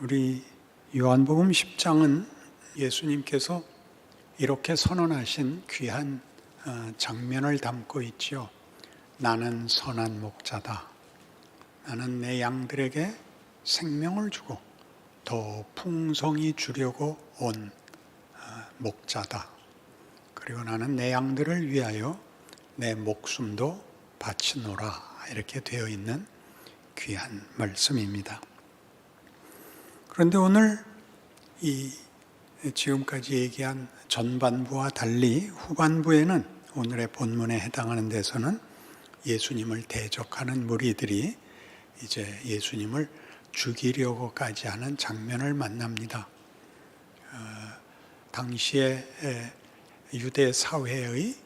우리 요한복음 10장은 예수님께서 이렇게 선언하신 귀한 장면을 담고 있지요. 나는 선한 목자다. 나는 내 양들에게 생명을 주고 더 풍성히 주려고 온 목자다. 그리고 나는 내 양들을 위하여 내 목숨도 바치노라. 이렇게 되어 있는 귀한 말씀입니다. 그런데 오늘 이 지금까지 얘기한 전반부와 달리 후반부에는 오늘의 본문에 해당하는 데서는 예수님을 대적하는 무리들이 이제 예수님을 죽이려고까지 하는 장면을 만납니다. 당시에 유대 사회의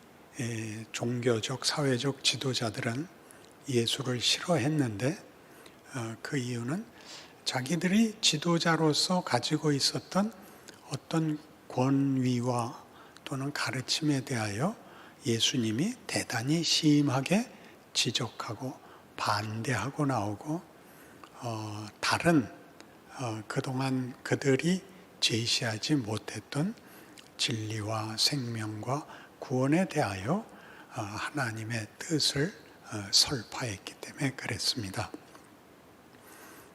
종교적, 사회적 지도자들은 예수를 싫어했는데 그 이유는 자기들이 지도자로서 가지고 있었던 어떤 권위와 또는 가르침에 대하여 예수님이 대단히 심하게 지적하고 반대하고 나오고 다른 그동안 그들이 제시하지 못했던 진리와 생명과 구원에 대하여 하나님의 뜻을 설파했기 때문에 그랬습니다.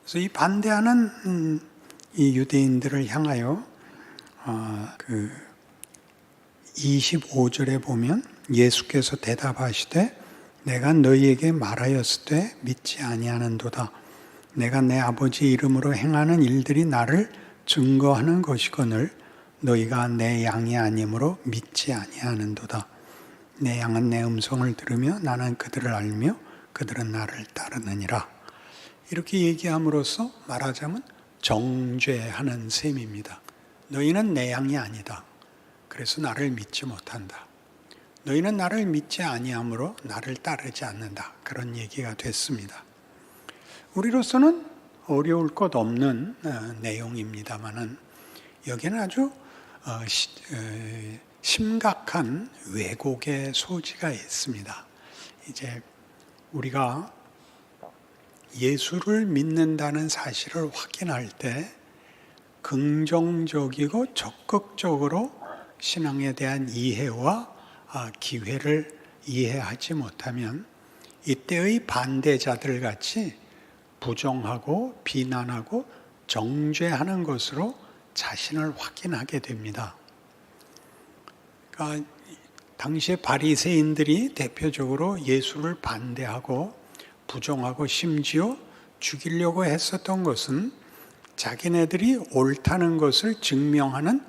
그래서 이 반대하는 이 유대인들을 향하여 25절에 보면 예수께서 대답하시되 내가 너희에게 말하였을 때 믿지 아니하는도다. 내가 내 아버지 이름으로 행하는 일들이 나를 증거하는 것이거늘 너희가 내 양이 아니므로 믿지 아니하는도다. 내 양은 내 음성을 들으며 나는 그들을 알며 그들은 나를 따르느니라. 이렇게 얘기함으로써 말하자면 정죄하는 셈입니다. 너희는 내 양이 아니다. 그래서 나를 믿지 못한다. 너희는 나를 믿지 아니하므로 나를 따르지 않는다. 그런 얘기가 됐습니다. 우리로서는 어려울 것 없는 내용입니다만은 여기는 아주 심각한 왜곡의 소지가 있습니다. 이제 우리가 예수를 믿는다는 사실을 확인할 때 긍정적이고 적극적으로 신앙에 대한 이해와 기회를 이해하지 못하면 이때의 반대자들 같이 부정하고 비난하고 정죄하는 것으로 자신을 확인하게 됩니다. 그러니까 당시의 바리새인들이 대표적으로 예수를 반대하고 부정하고 심지어 죽이려고 했었던 것은 자기네들이 옳다는 것을 증명하는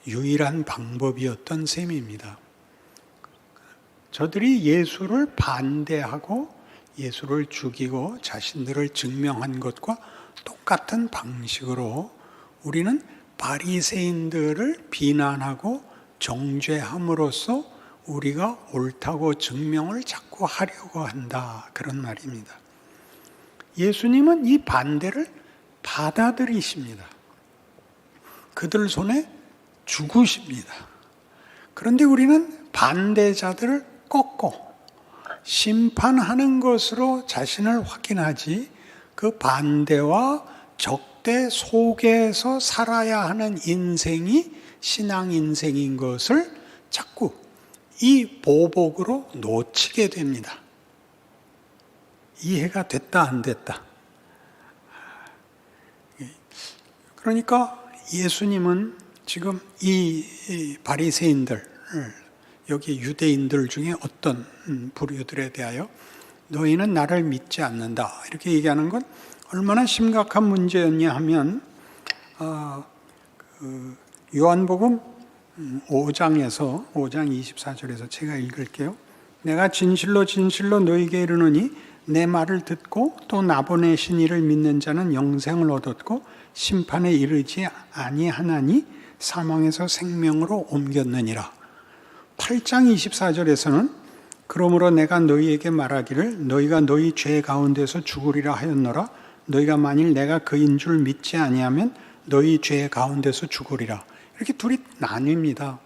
유일한 방법이었던 셈입니다. 저들이 예수를 반대하고 예수를 죽이고 자신들을 증명한 것과 똑같은 방식으로 우리는 바리새인들을 비난하고 정죄함으로써 우리가 옳다고 증명을 자꾸 하려고 한다. 그런 말입니다. 예수님은 이 반대를 받아들이십니다. 그들 손에 죽으십니다. 그런데 우리는 반대자들을 꺾고 심판하는 것으로 자신을 확인하지 그 반대와 적대 속에서 살아야 하는 인생이 신앙 인생인 것을 자꾸 이 보복으로 놓치게 됩니다. 이해가 됐다 안 됐다. 그러니까 예수님은 지금 이 바리새인들, 여기 유대인들 중에 어떤 부류들에 대하여 너희는 나를 믿지 않는다. 이렇게 얘기하는 건 얼마나 심각한 문제였냐 하면 요한복음 5장 24절에서 제가 읽을게요. 내가 진실로 진실로 너희에게 이르노니 내 말을 듣고 또 나 보내신 이를 믿는 자는 영생을 얻었고 심판에 이르지 아니하나니 사망에서 생명으로 옮겼느니라. 8장 24절에서는 그러므로 내가 너희에게 말하기를 너희가 너희 죄 가운데서 죽으리라 하였노라. 너희가 만일 내가 그인 줄 믿지 아니하면 너희 죄 가운데서 죽으리라. 이렇게 둘이 나뉩니다.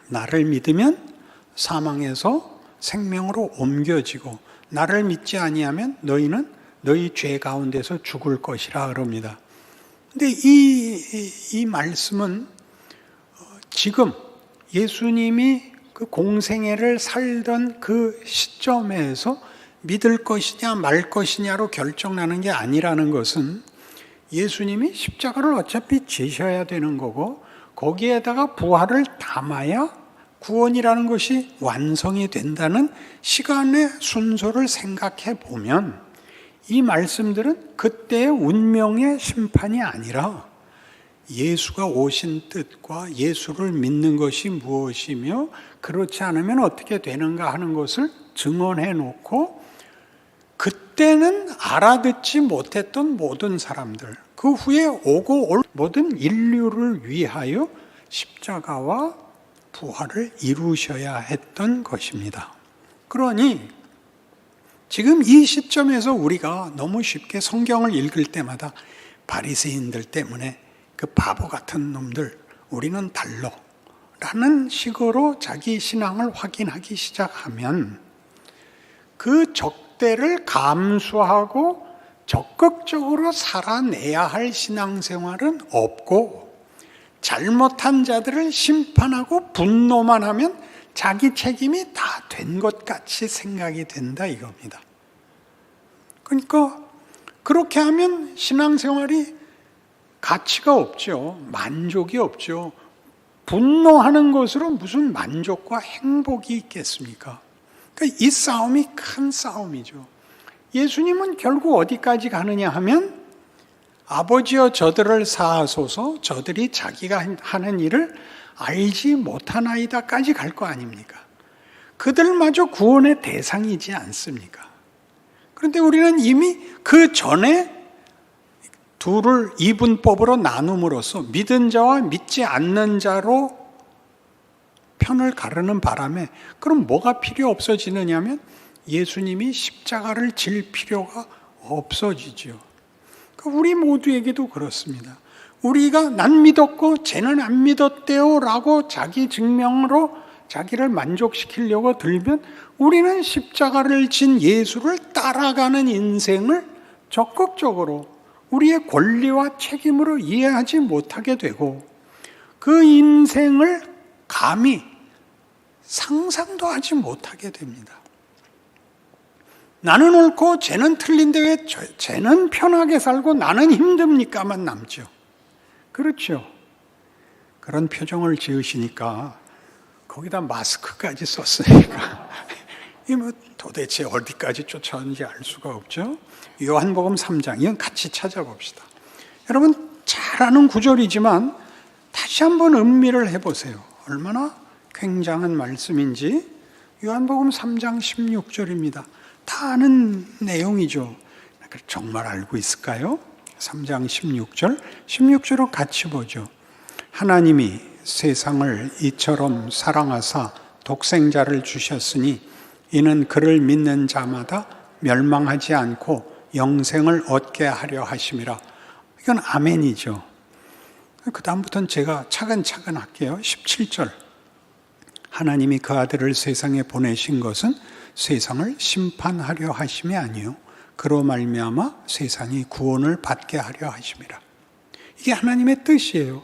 나를 믿으면 사망에서 생명으로 옮겨지고 나를 믿지 아니하면 너희는 너희 죄 가운데서 죽을 것이라 그럽니다. 근데 이 말씀은 지금 예수님이 그 공생애를 살던 그 시점에서 믿을 것이냐 말 것이냐로 결정나는 게 아니라는 것은 예수님이 십자가를 어차피 지셔야 되는 거고 거기에다가 부활을 담아야 구원이라는 것이 완성이 된다는 시간의 순서를 생각해 보면 이 말씀들은 그때의 운명의 심판이 아니라 예수가 오신 뜻과 예수를 믿는 것이 무엇이며 그렇지 않으면 어떻게 되는가 하는 것을 증언해 놓고 그때는 알아듣지 못했던 모든 사람들, 그 후에 오고 올 모든 인류를 위하여 십자가와 부활을 이루셔야 했던 것입니다. 그러니 지금 이 시점에서 우리가 너무 쉽게 성경을 읽을 때마다 바리새인들 때문에 그 바보 같은 놈들, 우리는 달러 라는 식으로 자기 신앙을 확인하기 시작하면 그 적대를 감수하고 적극적으로 살아내야 할 신앙생활은 없고 잘못한 자들을 심판하고 분노만 하면 자기 책임이 다 된 것 같이 생각이 된다 이겁니다. 그러니까 그렇게 하면 신앙생활이 가치가 없죠. 만족이 없죠. 분노하는 것으로 무슨 만족과 행복이 있겠습니까? 그러니까 이 싸움이 큰 싸움이죠. 예수님은 결국 어디까지 가느냐 하면 아버지여 저들을 사하소서 저들이 자기가 하는 일을 알지 못하나이다까지 갈 거 아닙니까? 그들마저 구원의 대상이지 않습니까? 그런데 우리는 이미 그 전에 둘을 이분법으로 나눔으로써 믿은 자와 믿지 않는 자로 편을 가르는 바람에 그럼 뭐가 필요 없어지느냐면 예수님이 십자가를 질 필요가 없어지죠. 우리 모두에게도 그렇습니다. 우리가 난 믿었고 쟤는 안 믿었대요 라고 자기 증명으로 자기를 만족시키려고 들면 우리는 십자가를 진 예수를 따라가는 인생을 적극적으로 우리의 권리와 책임으로 이해하지 못하게 되고 그 인생을 감히 상상도 하지 못하게 됩니다. 나는 옳고 쟤는 틀린데 왜 쟤는 편하게 살고 나는 힘듭니까만 남죠. 그렇죠. 그런 표정을 지으시니까 거기다 마스크까지 썼으니까 이 뭐 도대체 어디까지 쫓아오는지 알 수가 없죠. 요한복음 3장 이건 같이 찾아봅시다. 여러분 잘 아는 구절이지만 다시 한번 음미를 해보세요. 얼마나 굉장한 말씀인지. 요한복음 3장 16절입니다. 다 아는 내용이죠. 정말 알고 있을까요? 3장 16절 16절로 같이 보죠. 하나님이 세상을 이처럼 사랑하사 독생자를 주셨으니 이는 그를 믿는 자마다 멸망하지 않고 영생을 얻게 하려 하심이라. 이건 아멘이죠. 그 다음부터는 제가 차근차근 할게요. 17절 하나님이 그 아들을 세상에 보내신 것은 세상을 심판하려 하심이 아니요 그로 말미암아 세상이 구원을 받게 하려 하심이라. 이게 하나님의 뜻이에요.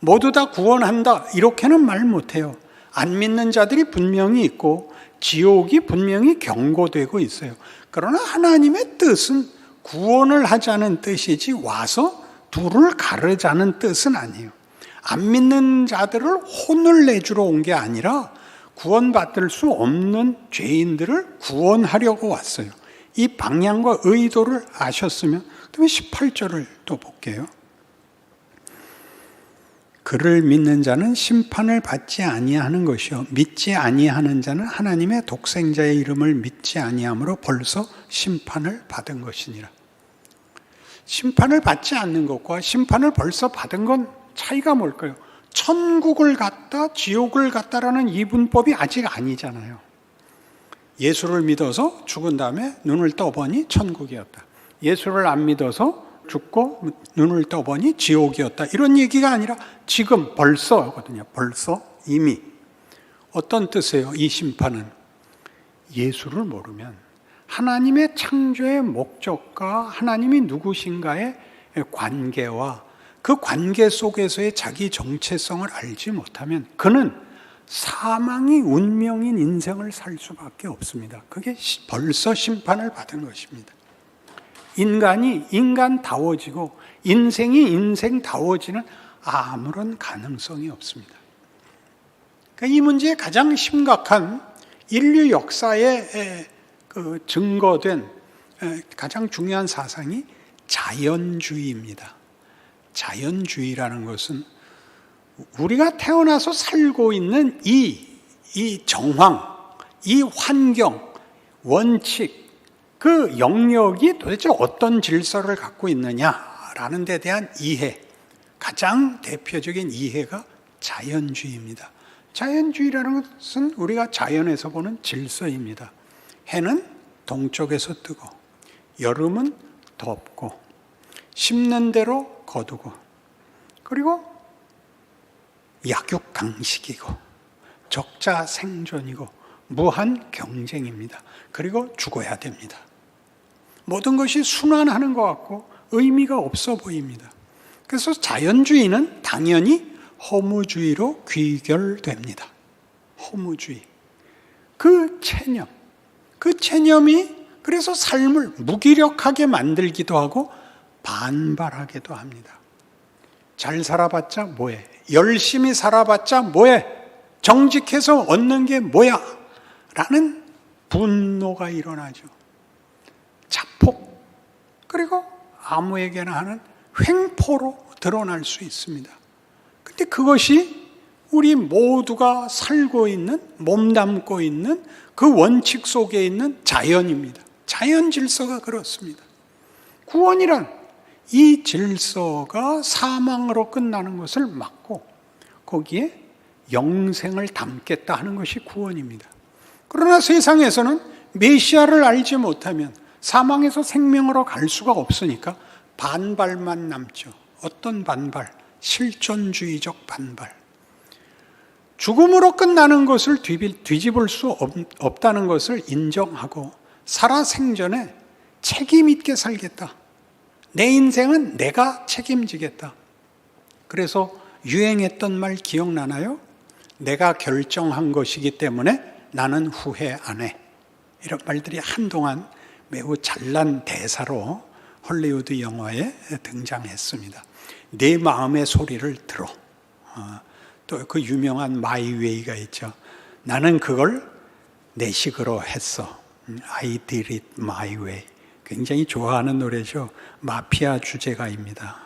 모두 다 구원한다 이렇게는 말 못해요. 안 믿는 자들이 분명히 있고 지옥이 분명히 경고되고 있어요. 그러나 하나님의 뜻은 구원을 하자는 뜻이지 와서 둘을 가르자는 뜻은 아니에요. 안 믿는 자들을 혼을 내주러 온 게 아니라 구원받을 수 없는 죄인들을 구원하려고 왔어요. 이 방향과 의도를 아셨으면 그다음에 18절을 또 볼게요. 그를 믿는 자는 심판을 받지 아니하는 것이요 믿지 아니하는 자는 하나님의 독생자의 이름을 믿지 아니함으로 벌써 심판을 받은 것이니라. 심판을 받지 않는 것과 심판을 벌써 받은 건 차이가 뭘까요? 천국을 갔다 지옥을 갔다라는 이분법이 아직 아니잖아요. 예수를 믿어서 죽은 다음에 눈을 떠보니 천국이었다. 예수를 안 믿어서 죽고 눈을 떠보니 지옥이었다. 이런 얘기가 아니라 지금 벌써 하거든요. 벌써 이미. 어떤 뜻이에요? 이 심판은 예수를 모르면 하나님의 창조의 목적과 하나님이 누구신가의 관계와 그 관계 속에서의 자기 정체성을 알지 못하면 그는 사망이 운명인 인생을 살 수밖에 없습니다. 그게 벌써 심판을 받은 것입니다. 인간이 인간다워지고 인생이 인생다워지는 아무런 가능성이 없습니다. 그러니까 이 문제의 가장 심각한 인류 역사에 증거된 가장 중요한 사상이 자연주의입니다. 자연주의라는 것은 우리가 태어나서 살고 있는 이 정황, 이 환경, 원칙, 그 영역이 도대체 어떤 질서를 갖고 있느냐라는 데 대한 이해, 가장 대표적인 이해가 자연주의입니다. 자연주의라는 것은 우리가 자연에서 보는 질서입니다. 해는 동쪽에서 뜨고, 여름은 덥고, 심는 대로 거두고, 그리고 약육강식이고, 적자 생존이고, 무한 경쟁입니다. 그리고 죽어야 됩니다. 모든 것이 순환하는 것 같고 의미가 없어 보입니다. 그래서 자연주의는 당연히 허무주의로 귀결됩니다. 허무주의. 그 체념이 그래서 삶을 무기력하게 만들기도 하고 반발하기도 합니다. 잘 살아봤자 뭐해? 열심히 살아봤자 뭐해? 정직해서 얻는 게 뭐야? 라는 분노가 일어나죠. 자폭, 그리고 아무에게나 하는 횡포로 드러날 수 있습니다. 근데 그것이 우리 모두가 살고 있는, 몸담고 있는 그 원칙 속에 있는 자연입니다. 자연 질서가 그렇습니다. 구원이란 이 질서가 사망으로 끝나는 것을 막고 거기에 영생을 담겠다 하는 것이 구원입니다. 그러나 세상에서는 메시아를 알지 못하면 사망에서 생명으로 갈 수가 없으니까 반발만 남죠. 어떤 반발? 실존주의적 반발. 죽음으로 끝나는 것을 뒤집을 수 없다는 것을 인정하고 살아생전에 책임 있게 살겠다. 내 인생은 내가 책임지겠다. 그래서 유행했던 말 기억나나요? 내가 결정한 것이기 때문에 나는 후회 안 해. 이런 말들이 한동안 매우 잘난 대사로 헐리우드 영화에 등장했습니다. 내 마음의 소리를 들어. 또 그 유명한 마이 웨이가 있죠. 나는 그걸 내 식으로 했어. I did it my way. 굉장히 좋아하는 노래죠. 마피아 주제가입니다.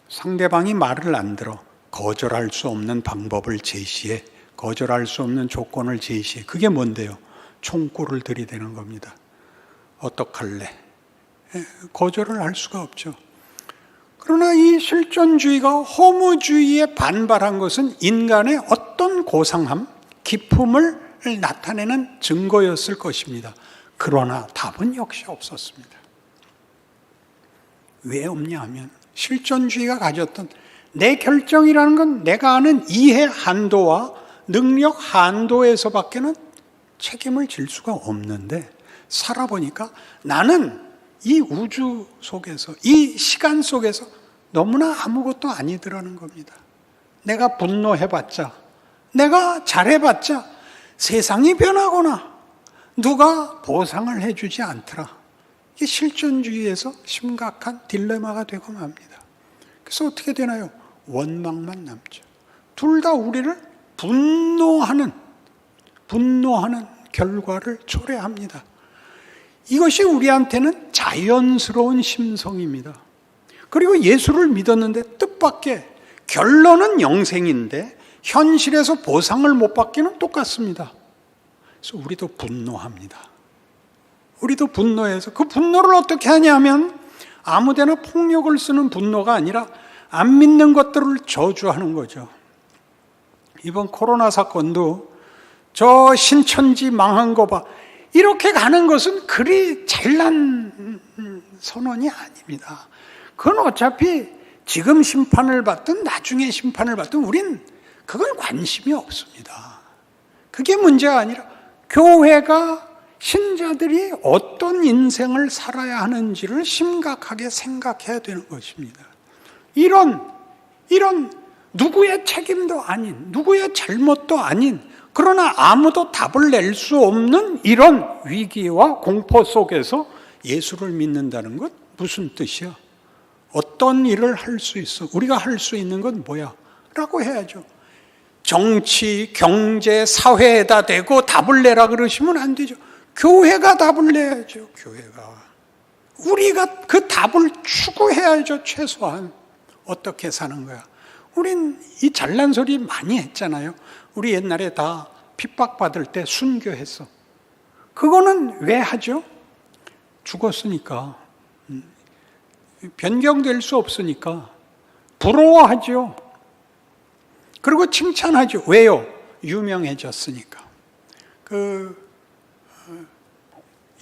상대방이 말을 안 들어 거절할 수 없는 방법을 제시해, 거절할 수 없는 조건을 제시해. 그게 뭔데요? 총구를 들이대는 겁니다. 어떡할래? 거절을 할 수가 없죠. 그러나 이 실존주의가 허무주의에 반발한 것은 인간의 어떤 고상함, 기품을 나타내는 증거였을 것입니다. 그러나 답은 역시 없었습니다. 왜 없냐 하면 실존주의가 가졌던 내 결정이라는 건 내가 아는 이해 한도와 능력 한도에서밖에는 책임을 질 수가 없는데 살아보니까 나는 이 우주 속에서, 이 시간 속에서 너무나 아무것도 아니더라는 겁니다. 내가 분노해봤자, 내가 잘해봤자 세상이 변하거나 누가 보상을 해주지 않더라. 이게 실존주의에서 심각한 딜레마가 되고 맙니다. 그래서 어떻게 되나요? 원망만 남죠. 둘 다 우리를 분노하는 결과를 초래합니다. 이것이 우리한테는 자연스러운 심성입니다. 그리고 예수를 믿었는데 뜻밖의 결론은 영생인데 현실에서 보상을 못 받기는 똑같습니다. 그래서 우리도 분노합니다. 우리도 분노해서 그 분노를 어떻게 하냐면 아무데나 폭력을 쓰는 분노가 아니라 안 믿는 것들을 저주하는 거죠. 이번 코로나 사건도 저 신천지 망한 거 봐. 이렇게 가는 것은 그리 잘난 선언이 아닙니다. 그건 어차피 지금 심판을 받든 나중에 심판을 받든 우린 그건 관심이 없습니다. 그게 문제가 아니라 교회가 신자들이 어떤 인생을 살아야 하는지를 심각하게 생각해야 되는 것입니다. 이런 누구의 책임도 아닌, 누구의 잘못도 아닌, 그러나 아무도 답을 낼 수 없는 이런 위기와 공포 속에서 예수를 믿는다는 것 무슨 뜻이야? 어떤 일을 할 수 있어? 우리가 할 수 있는 건 뭐야? 라고 해야죠. 정치, 경제, 사회에다 대고 답을 내라 그러시면 안 되죠. 교회가 답을 내야죠. 교회가. 우리가 그 답을 추구해야죠. 최소한. 어떻게 사는 거야? 우린 이 잘난 소리 많이 했잖아요. 우리 옛날에 다 핍박받을 때 순교했어. 그거는 왜 하죠? 죽었으니까. 변경될 수 없으니까. 부러워하죠. 그리고 칭찬하죠. 왜요? 유명해졌으니까.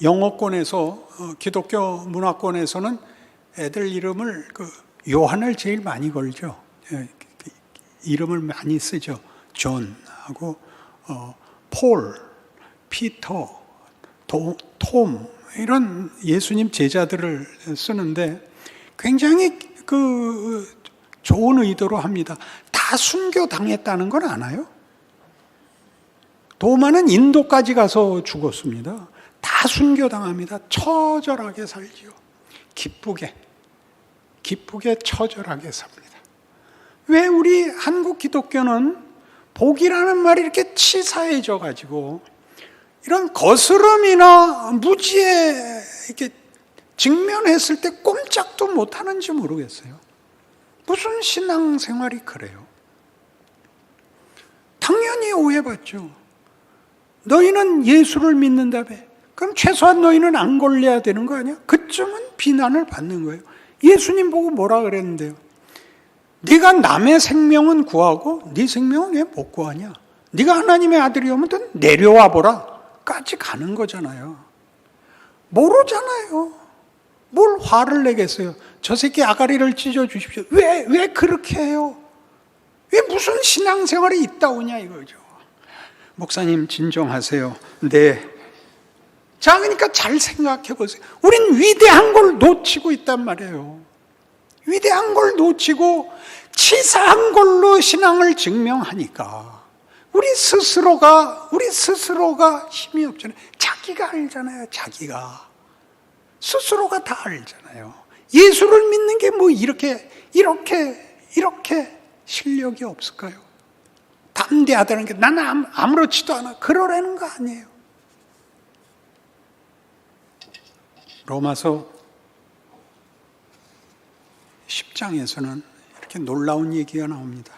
영어권에서, 기독교 문화권에서는 애들 이름을 요한을 제일 많이 걸죠. 이름을 많이 쓰죠. 존하고 폴, 피터, 톰 이런 예수님 제자들을 쓰는데 굉장히 좋은 의도로 합니다. 다 순교당했다는 건 아나요? 도마는 인도까지 가서 죽었습니다. 다 순교당합니다. 처절하게 살지요. 기쁘게 처절하게 삽니다. 왜 우리 한국 기독교는 복이라는 말이 이렇게 치사해져 가지고 이런 거스름이나 무지에 이렇게 직면했을 때 꼼짝도 못하는지 모르겠어요. 무슨 신앙생활이 그래요? 당연히 오해받죠. 너희는 예수를 믿는다며. 그럼 최소한 너희는 안 걸려야 되는 거 아니야? 그쯤은 비난을 받는 거예요. 예수님 보고 뭐라 그랬는데요? 네가 남의 생명은 구하고 네 생명은 왜 못 구하냐? 네가 하나님의 아들이 오면 또 내려와 보라 까지 가는 거잖아요. 모르잖아요. 뭘 화를 내겠어요? 저 새끼 아가리를 찢어 주십시오. 왜 그렇게 해요? 왜 무슨 신앙생활이 있다오냐 이거죠. 목사님 진정하세요. 네. 자, 그러니까 잘 생각해 보세요. 우린 위대한 걸 놓치고 있단 말이에요. 위대한 걸 놓치고 치사한 걸로 신앙을 증명하니까 우리 스스로가 힘이 없잖아요. 자기가 알잖아요. 자기가 스스로가 다 알잖아요. 예수를 믿는 게 뭐 이렇게 실력이 없을까요? 담대하다는 게 나는 아무렇지도 않아 그러라는 거 아니에요. 로마서 10장에서는 이렇게 놀라운 얘기가 나옵니다.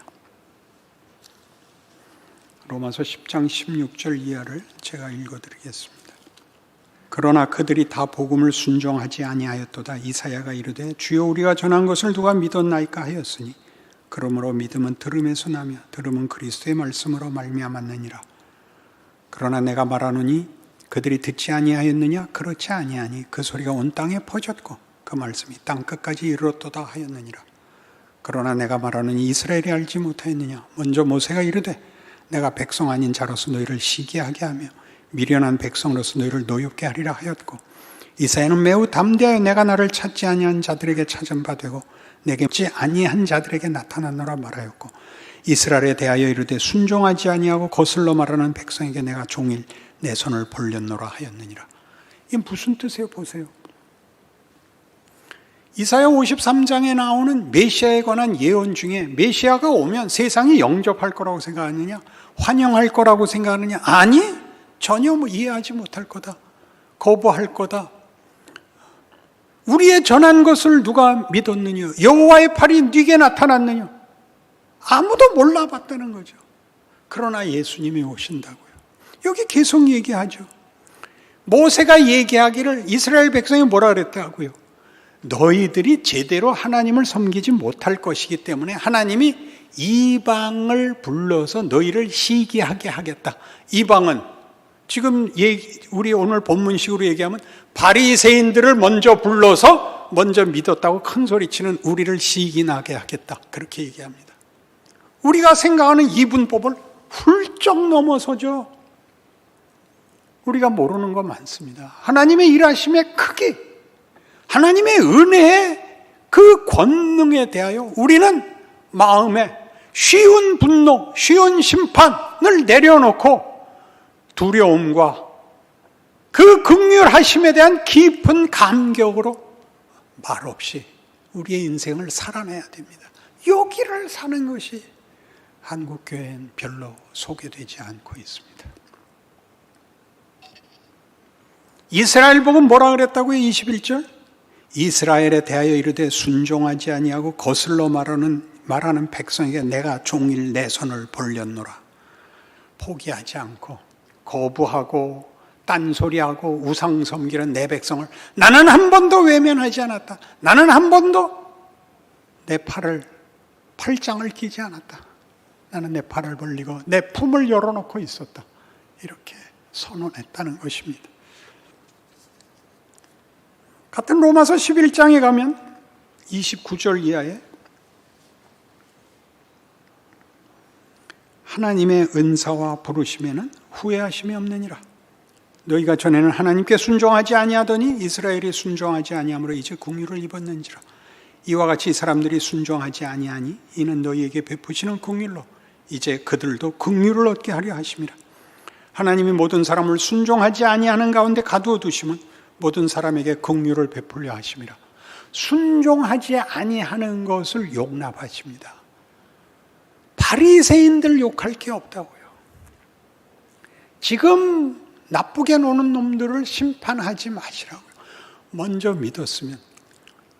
로마서 10장 16절 이하를 제가 읽어드리겠습니다. 그러나 그들이 다 복음을 순종하지 아니하였도다. 이사야가 이르되 주여 우리가 전한 것을 누가 믿었나이까 하였으니 그러므로 믿음은 들음에서 나며 들음은 그리스도의 말씀으로 말미암았느니라. 그러나 내가 말하노니 그들이 듣지 아니하였느냐? 그렇지 아니하니 그 소리가 온 땅에 퍼졌고 그 말씀이 땅 끝까지 이르렀도다 하였느니라. 그러나 내가 말하노니 이스라엘이 알지 못하였느냐? 먼저 모세가 이르되 내가 백성 아닌 자로서 너희를 시기하게 하며 미련한 백성으로서 너희를 노엽게 하리라 하였고 이사야는 매우 담대하여 내가 나를 찾지 아니한 자들에게 찾은 바 되고 내게 찾지 아니한 자들에게 나타났노라 말하였고 이스라엘에 대하여 이르되 순종하지 아니하고 거슬러 말하는 백성에게 내가 종일 내 손을 벌렸노라 하였느니라. 이게 무슨 뜻이에요? 보세요. 이사야 53장에 나오는 메시아에 관한 예언 중에 메시아가 오면 세상이 영접할 거라고 생각하느냐? 환영할 거라고 생각하느냐? 아니, 전혀 이해하지 못할 거다. 거부할 거다. 우리의 전한 것을 누가 믿었느냐? 여호와의 팔이 네게 나타났느냐? 아무도 몰라봤다는 거죠. 그러나 예수님이 오신다고요. 여기 계속 얘기하죠. 모세가 얘기하기를 이스라엘 백성이 뭐라 그랬다고요? 너희들이 제대로 하나님을 섬기지 못할 것이기 때문에 하나님이 이방을 불러서 너희를 시기하게 하겠다. 이방은 지금 우리 오늘 본문식으로 얘기하면 바리새인들을 먼저 불러서 먼저 믿었다고 큰 소리치는 우리를 시기나게 하겠다. 그렇게 얘기합니다. 우리가 생각하는 이분법을 훌쩍 넘어서죠. 우리가 모르는 거 많습니다. 하나님의 일하심의 크기, 하나님의 은혜의 그 권능에 대하여 우리는 마음에 쉬운 분노, 쉬운 심판을 내려놓고 두려움과 그 긍휼하심에 대한 깊은 감격으로 말없이 우리의 인생을 살아내야 됩니다. 여기를 사는 것이 한국교회는 별로 소개되지 않고 있습니다. 이스라엘 보고 뭐라 그랬다고요? 21절 이스라엘에 대하여 이르되 순종하지 아니하고 거슬러 말하는 백성에게 내가 종일 내 손을 벌렸노라. 포기하지 않고 거부하고 딴소리하고 우상 섬기는 내 백성을 나는 한 번도 외면하지 않았다. 나는 한 번도 내 팔짱을 끼지 않았다. 나는 내 팔을 벌리고 내 품을 열어놓고 있었다. 이렇게 선언했다는 것입니다. 같은 로마서 11장에 가면 29절 이하에 하나님의 은사와 부르심에는 후회하심이 없느니라. 너희가 전에는 하나님께 순종하지 아니하더니 이스라엘이 순종하지 아니함으로 이제 긍휼을 입었는지라. 이와 같이 이 사람들이 순종하지 아니하니 이는 너희에게 베푸시는 긍휼로 이제 그들도 긍휼을 얻게 하려 하심이라. 하나님이 모든 사람을 순종하지 아니하는 가운데 가두어 두심은 모든 사람에게 긍휼을 베풀려 하심이라. 순종하지 아니하는 것을 용납하십니다. 바리새인들 욕할 게 없다고요. 지금 나쁘게 노는 놈들을 심판하지 마시라고요. 먼저 믿었으면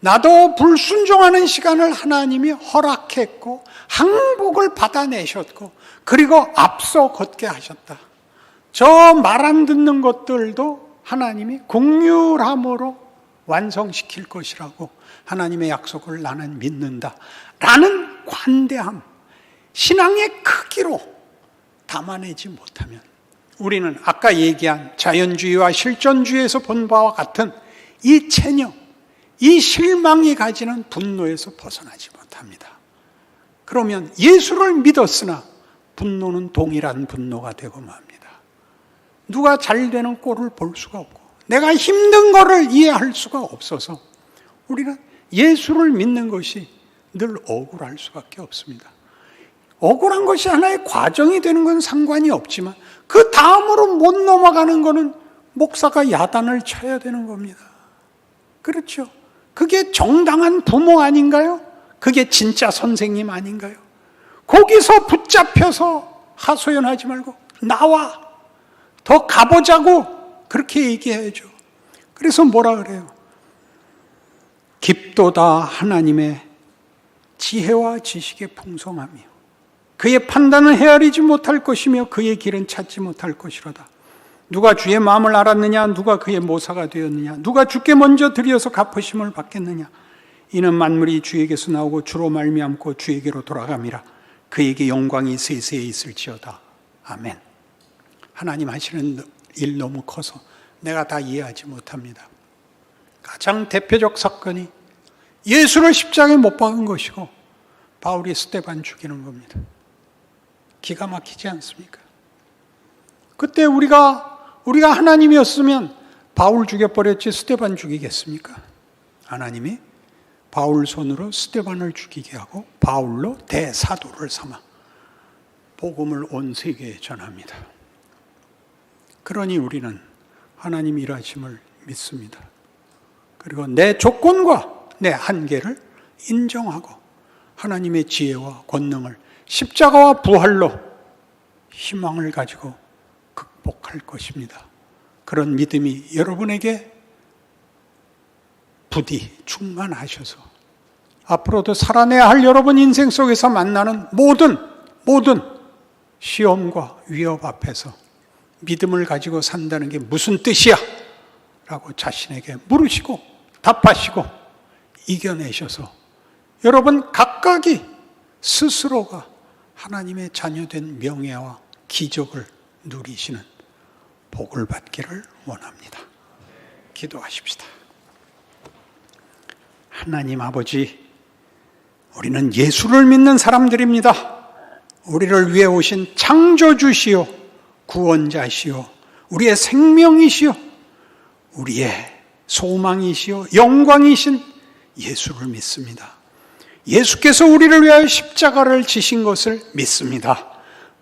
나도 불순종하는 시간을 하나님이 허락했고 항복을 받아내셨고 그리고 앞서 걷게 하셨다. 저 말 안 듣는 것들도 하나님이 긍휼함으로 완성시킬 것이라고 하나님의 약속을 나는 믿는다 라는 관대함, 신앙의 크기로 담아내지 못하면 우리는 아까 얘기한 자연주의와 실존주의에서 본 바와 같은 이 체념, 이 실망이 가지는 분노에서 벗어나지 못합니다. 그러면 예수를 믿었으나 분노는 동일한 분노가 되고 맙니다. 누가 잘 되는 꼴을 볼 수가 없고 내가 힘든 거를 이해할 수가 없어서 우리는 예수를 믿는 것이 늘 억울할 수밖에 없습니다. 억울한 것이 하나의 과정이 되는 건 상관이 없지만 그 다음으로 못 넘어가는 거는 목사가 야단을 쳐야 되는 겁니다. 그렇죠? 그게 정당한 부모 아닌가요? 그게 진짜 선생님 아닌가요? 거기서 붙잡혀서 하소연하지 말고 나와 더 가보자고 그렇게 얘기해야죠. 그래서 뭐라 그래요? 깊도다 하나님의 지혜와 지식의 풍성함이요 그의 판단은 헤아리지 못할 것이며 그의 길은 찾지 못할 것이로다. 누가 주의 마음을 알았느냐? 누가 그의 모사가 되었느냐? 누가 주께 먼저 드려서 갚으심을 받겠느냐? 이는 만물이 주에게서 나오고 주로 말미암고 주에게로 돌아감이라. 그에게 영광이 세세에 있을지어다. 아멘. 하나님 하시는 일 너무 커서 내가 다 이해하지 못합니다. 가장 대표적 사건이 예수를 십자가에 못 박은 것이고 바울이 스데반 죽이는 겁니다. 기가 막히지 않습니까? 그때 우리가 하나님이었으면 바울 죽여버렸지 스데반 죽이겠습니까? 하나님이 바울 손으로 스데반을 죽이게 하고 바울로 대사도를 삼아 복음을 온 세계에 전합니다. 그러니 우리는 하나님 일하심을 믿습니다. 그리고 내 조건과 내 한계를 인정하고 하나님의 지혜와 권능을 십자가와 부활로 희망을 가지고 극복할 것입니다. 그런 믿음이 여러분에게 부디 충만하셔서 앞으로도 살아내야 할 여러분 인생 속에서 만나는 모든 시험과 위협 앞에서 믿음을 가지고 산다는 게 무슨 뜻이야? 라고 자신에게 물으시고 답하시고 이겨내셔서 여러분 각각이 스스로가 하나님의 자녀된 명예와 기적을 누리시는 복을 받기를 원합니다. 기도하십시다. 하나님 아버지, 우리는 예수를 믿는 사람들입니다. 우리를 위해 오신 창조주시오, 구원자시오, 우리의 생명이시오, 우리의 소망이시오, 영광이신 예수를 믿습니다. 예수께서 우리를 위하여 십자가를 지신 것을 믿습니다.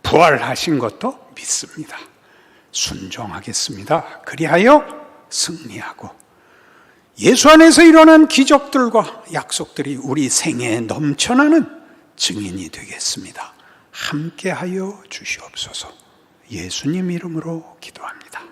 부활하신 것도 믿습니다. 순종하겠습니다. 그리하여 승리하고 예수 안에서 일어난 기적들과 약속들이 우리 생애에 넘쳐나는 증인이 되겠습니다. 함께하여 주시옵소서. 예수님 이름으로 기도합니다.